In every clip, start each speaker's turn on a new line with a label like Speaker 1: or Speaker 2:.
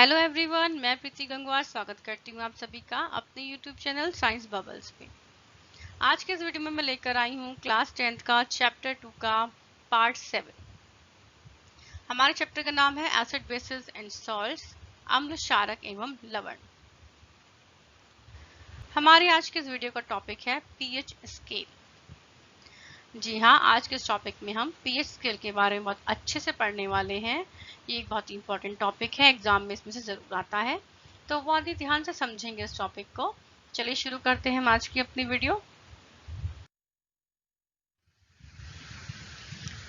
Speaker 1: Hello everyone, मैं प्रीति गंगवार स्वागत करती हूँ आप सभी का अपने यूट्यूब चैनल साइंस बबल्स पे। आज के इस वीडियो में मैं लेकर आई हूँ क्लास 10th का चैप्टर 2 का पार्ट 7। हमारे चैप्टर का नाम है एसिड बेसिस एंड सॉल्ट्स, अम्ल क्षारक एवं लवण। हमारे आज के इस वीडियो का टॉपिक है पीएच स्केल। जी हाँ, आज के इस टॉपिक में हम पीएच स्केल के बारे में बहुत अच्छे से पढ़ने वाले हैं। ये एक बहुत ही इंपॉर्टेंट टॉपिक है, एग्जाम में इसमें से जरूर आता है, तो बहुत ही ध्यान से समझेंगे इस टॉपिक को। चलिए शुरू करते हैं हम आज की अपनी वीडियो।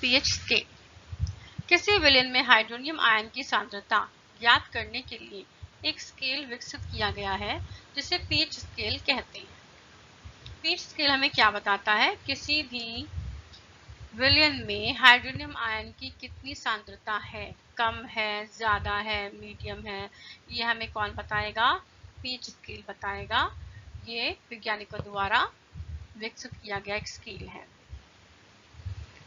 Speaker 1: पीएच स्केल किसी विलयन में हाइड्रोनियम आयन की सांद्रता ज्ञात करने के लिए एक स्केल विकसित किया गया है जिसे पीएच स्केल कहते हैं। पीएच स्केल हमें क्या बताता है? किसी भी विलयन में हाइड्रोनियम आयन की कितनी सांद्रता है, कम है, ज्यादा है, मीडियम है, ये हमें कौन बताएगा? पीएच स्केल बताएगा। ये वैज्ञानिकों द्वारा विकसित किया गया एक स्केल है।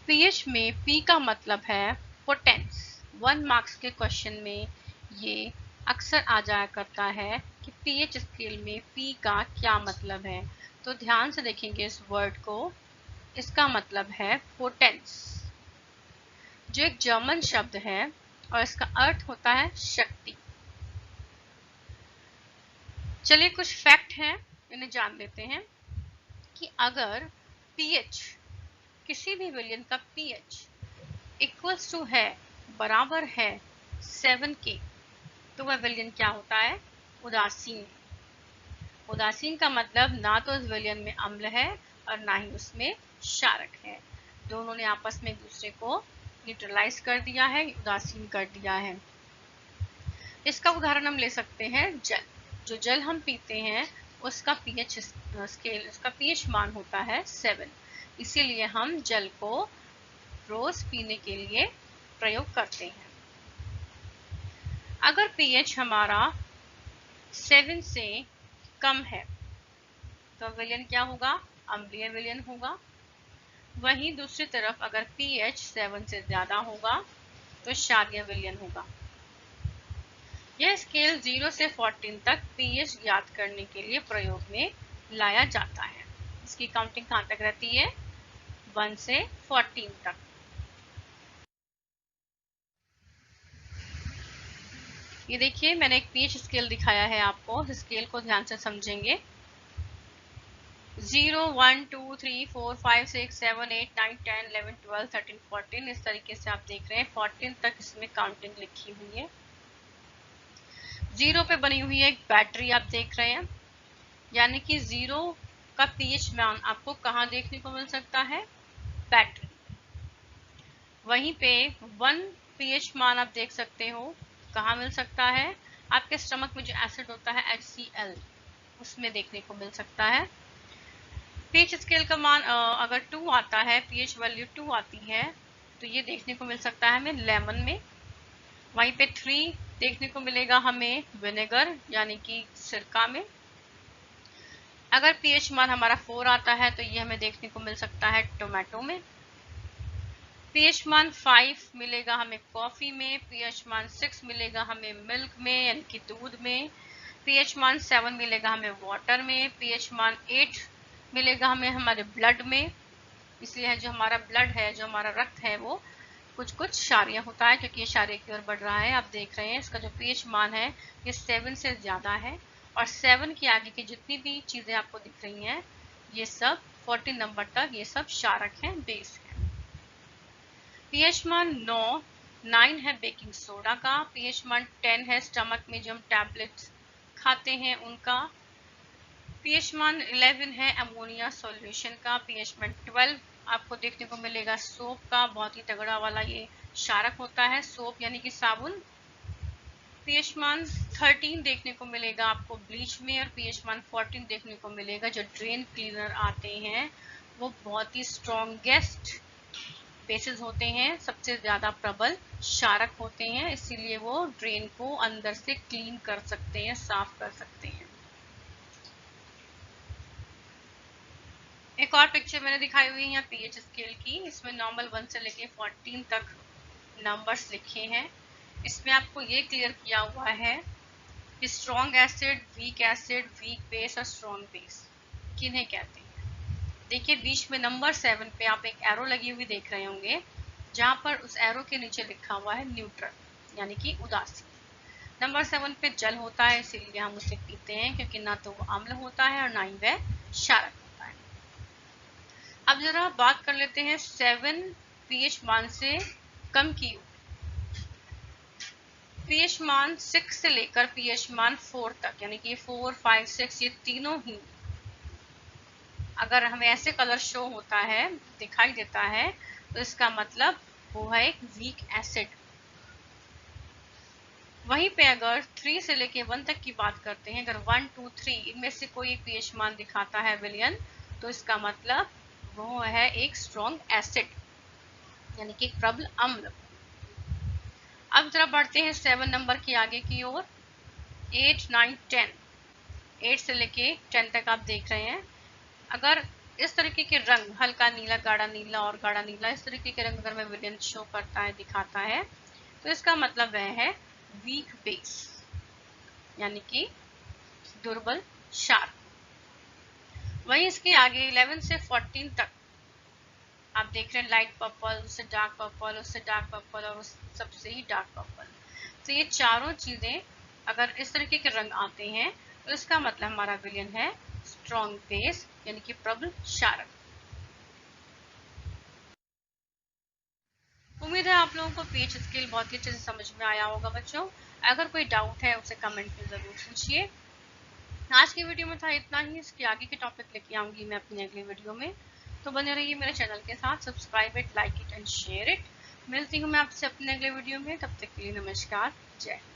Speaker 1: पीएच में पी का मतलब है पोटेंस। 1 मार्क्स के क्वेश्चन में ये अक्सर आ जाया करता है कि पीएच स्केल में पी का क्या मतलब है, तो ध्यान से देखेंगे इस वर्ड को। इसका मतलब है पोटेंस, जो एक जर्मन शब्द है और इसका अर्थ होता है शक्ति। चलिए कुछ फैक्ट हैं, इन्हें जान लेते हैं कि अगर पीएच, किसी भी विलयन का पीएच इक्वल्स टू है, बराबर है 7 के, तो वह विलयन क्या होता है? उदासीन। उदासीन का मतलब ना तो इस विलयन में अम्ल है और ना ही उसमें क्षारक है, दोनों ने आपस में एक दूसरे को न्यूट्रलाइज कर दिया है, उदासीन कर दिया है। इसका उदाहरण हम ले सकते हैं जल। जो जल हम पीते हैं उसका पीएच स्केल, उसका पीएच मान होता है 7, इसीलिए हम जल को रोज पीने के लिए प्रयोग करते हैं। अगर पीएच हमारा 7 से कम है तो विलयन क्या होगा? अम्लीय विलयन होगा। वहीं दूसरी तरफ अगर पीएच 7 से ज्यादा होगा तो क्षारीय विलयन होगा। यह स्केल 0 से 14 तक पीएच ज्ञात करने के लिए प्रयोग में लाया जाता है। इसकी काउंटिंग कहाँ तक रहती है? 1 से 14 तक। ये देखिए, मैंने एक पीएच स्केल दिखाया है आपको। इस स्केल को ध्यान से समझेंगे। 0, 1, 2, 3, 4, 5, 6, 7, 8, 9, 10, 11, 12, 13, 14, इस तरीके से आप देख रहे हैं। 14 तक इसमें काउंटिंग लिखी हुई है। 0 पे बनी हुई है एक बैटरी, आप देख रहे हैं, यानी कि 0 का पीएच मान आपको कहाँ देखने को मिल सकता है? बैटरी। वहीं पे 1 पीएच मान आप देख सकते हो कहाँ मिल सकता है? आपके स्टमक में जो एसिड होता है HCl, उसमें देखने को मिल सकता है। पीएच स्केल का मान अगर 2 आता है, पीएच वैल्यू 2 आती है, तो ये देखने को मिल सकता है हमें लेमन में। वहीं पे 3 देखने को मिलेगा हमें विनेगर यानी कि सिरका में। अगर पीएच मान हमारा 4 आता है तो ये हमें देखने को मिल सकता है टोमेटो में। पीएच मान 5 मिलेगा हमें कॉफी में। पीएच मान 6 मिलेगा हमें मिल्क में यानी कि दूध में। पीएच मान 7 मिलेगा हमें वाटर में। पीएच मान 8 मिलेगा हमें हमारे ब्लड में। इसलिए जो हमारा ब्लड है, जो हमारा रक्त है, वो कुछ कुछ क्षारीय होता है क्योंकि ये क्षारीय की ओर बढ़ रहा है। आप देख रहे हैं इसका जो पीएच मान है ये 7 से ज्यादा है, और 7 के आगे की जितनी भी चीजें आपको दिख रही हैं ये सब 14 नंबर तक ये सब क्षारक हैं, बेस है। पीएच मान 9 है बेकिंग सोडा का। पीएच मान 10 है स्टमक में जो हम टैबलेट्स खाते हैं उनका। पीएच मान 11 है अमोनिया सॉल्यूशन का। पीएच मान 12 आपको देखने को मिलेगा सोप का, बहुत ही तगड़ा वाला ये क्षारक होता है, सोप यानी कि साबुन। पीएच मान 13 देखने को मिलेगा आपको ब्लीच में, और पीएच मान 14 देखने को मिलेगा जो ड्रेन क्लीनर आते हैं, वो बहुत ही स्ट्रॉन्गेस्ट बेसिस होते हैं, सबसे ज्यादा प्रबल क्षारक होते हैं, इसीलिए वो ड्रेन को अंदर से क्लीन कर सकते हैं, साफ कर सकते हैं। एक और पिक्चर मैंने दिखाई हुई है पीएच स्केल की। इसमें नॉर्मल 1 से लेके 14 तक नंबर्स लिखे हैं। इसमें आपको ये क्लियर किया हुआ है कि स्ट्रॉन्ग एसिड, वीक बेस और स्ट्रॉन्ग बेस किन्हें कहते हैं। देखिए बीच में नंबर 7 पे आप एक एरो लगी हुई देख रहे होंगे, जहां पर उस एरो के नीचे लिखा हुआ है न्यूट्रल यानी कि उदासीन। नंबर 7 पे जल होता है, इसीलिए हम उसे पीते हैं, क्योंकि ना तो वो अम्ल होता है और ना ही वह क्षारक होता है। अब जरा बात कर लेते हैं 7 पीएच मान से कम की। पीएच मान 6 से लेकर पीएच मान 4 तक, यानी कि 4, 5, 6 ये तीनों ही अगर हमें ऐसे कलर शो होता है, दिखाई देता है, तो इसका मतलब वो है एक वीक एसिड। वहीं पे अगर 3 से लेके 1 तक की बात करते हैं, अगर 1, 2, 3 इनमें से कोई पीएच मान दिखाता है विलयन, तो इसका मतलब वो है एक स्ट्रॉन्ग एसिड यानी कि प्रबल अम्ल। अब जरा बढ़ते हैं 7 नंबर की आगे की ओर। 8, 9, 10, 8 से लेके 10 तक आप देख रहे हैं। अगर इस तरीके के रंग, हल्का नीला, गाढ़ा नीला और गाढ़ा नीला, इस तरीके के रंग अगर मैं विलयन शो करता है, दिखाता है, तो इसका मतलब वह है वीक बेस यानी कि दुर्बल क्षार। वहीं इसके आगे 11 से 14 तक आप देख रहे हैं लाइट पर्पल, उससे डार्क पर्पल, उससे डार्क पर्पल और उस सबसे ही डार्क पर्पल। तो ये चारों चीजें अगर इस तरीके के रंग आते हैं, तो इसका मतलब हमारा विलयन है स्ट्रॉन्ग बेस यानी कि प्रबल क्षारक। उम्मीद है आप लोगों को पीएच स्केल बहुत ही अच्छे से समझ में आया होगा बच्चों। अगर कोई डाउट है उसे कमेंट में जरूर पूछिए। आज की वीडियो में था इतना ही। इसके आगे के टॉपिक लेके आऊंगी मैं अपनी अगली वीडियो में, तो बने रहिए मेरे चैनल के साथ। Subscribe it, like it and share it. मिलती हूँ मैं आपसे अपने अगले वीडियो में, तब तक के लिए नमस्कार, जय हिंद।